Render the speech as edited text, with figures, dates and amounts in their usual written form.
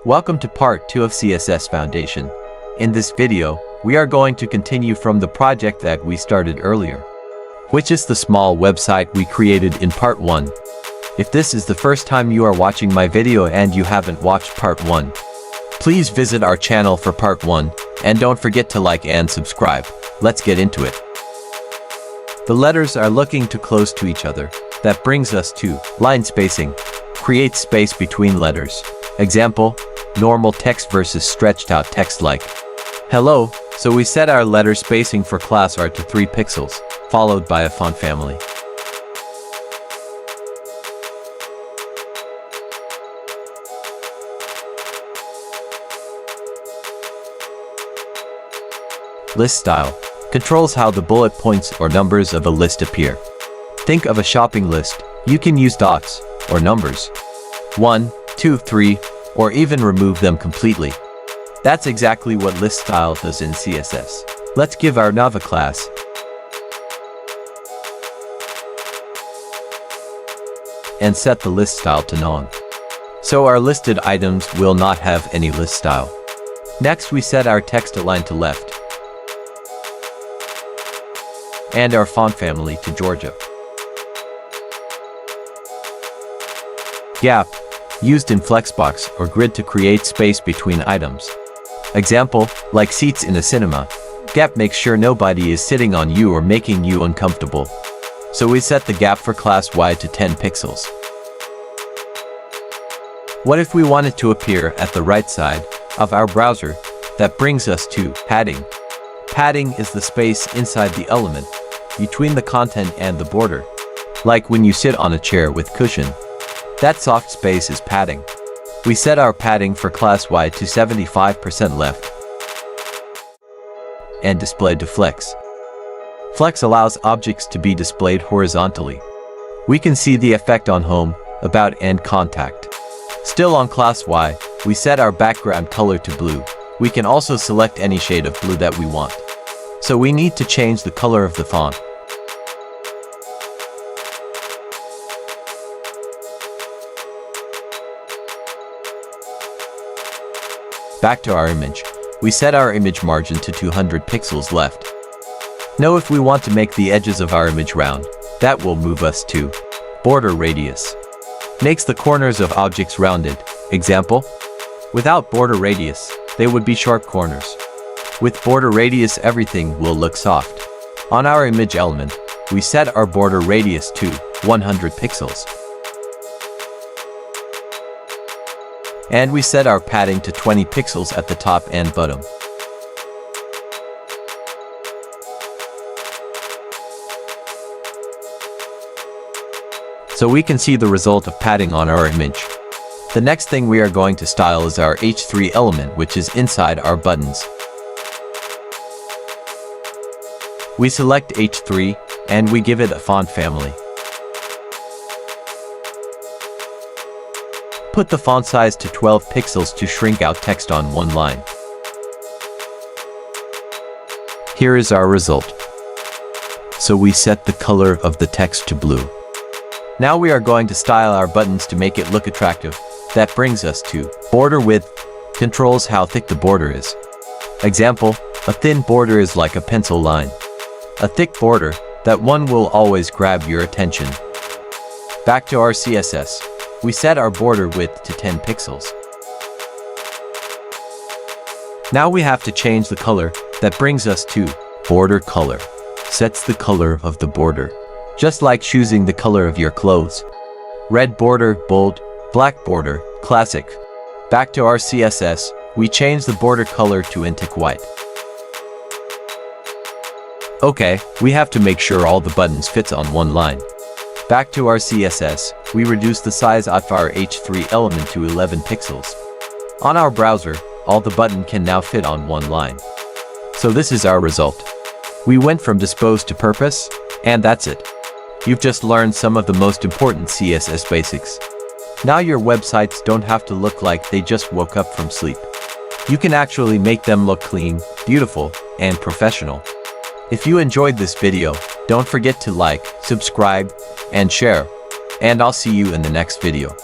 Welcome to part 2 of CSS Foundation. In this video, we are going to continue from the project that we started earlier, which is the small website we created in part 1. If this is the first time you are watching my video and you haven't watched part 1, please visit our channel for part 1, and don't forget to like and subscribe. Let's get into it. The letters are looking too close to each other. That brings us to line spacing. Create space between letters. Example, normal text versus stretched out text like hello. So we set our letter spacing for class art to 3 pixels, followed by a font family. List style controls how the bullet points or numbers of a list appear. Think of a shopping list. You can use dots or numbers 1, 2, 3, or even remove them completely. That's exactly what list style does in CSS. Let's give our nav a class and set the list style to none. So our listed items will not have any list style. Next, we set our text align to left and our font family to Georgia. Gap, used in Flexbox or grid to create space between items. Example, like seats in a cinema. Gap makes sure nobody is sitting on you or making you uncomfortable. So we set the gap for class wide to 10 pixels. What if we want it to appear at the right side of our browser? That brings us to padding. Padding is the space inside the element, between the content and the border. Like when you sit on a chair with cushion. That soft space is padding. We set our padding for class wide to 75% left and displayed to flex. Flex allows objects to be displayed horizontally. We can see the effect on home, about, and contact. Still on class Y, we set our background color to blue. We can also select any shade of blue that we want. So we need to change the color of the font. Back to our image. We set our image margin to 200 pixels left. Now if we want to make the edges of our image round, that will move us to border radius. Makes the corners of objects rounded. Example, without border radius, they would be sharp corners. With border radius, everything will look soft. On our image element, we set our border radius to 100 pixels. And we set our padding to 20 pixels at the top and bottom. So we can see the result of padding on our image. The next thing we are going to style is our H3 element, which is inside our buttons. We select H3 and we give it a font family. Put the font size to 12 pixels to shrink out text on one line. Here is our result. So we set the color of the text to blue. Now we are going to style our buttons to make it look attractive. That brings us to border width. Controls how thick the border is. Example, a thin border is like a pencil line. A thick border, that one will always grab your attention. Back to our CSS. We set our border width to 10 pixels. Now we have to change the color. That brings us to border color. Sets the color of the border. Just like choosing the color of your clothes. Red border, bold, black border, classic. Back to our CSS, we change the border color to Intic white. Okay, we have to make sure all the buttons fits on one line. Back to our CSS, we reduce the size of our H3 element to 11 pixels. On our browser, all the button can now fit on one line. So this is our result. We went from dispose to purpose, and that's it. You've just learned some of the most important CSS basics. Now your websites don't have to look like they just woke up from sleep. You can actually make them look clean, beautiful, and professional. If you enjoyed this video, don't forget to like, subscribe, and share. And I'll see you in the next video.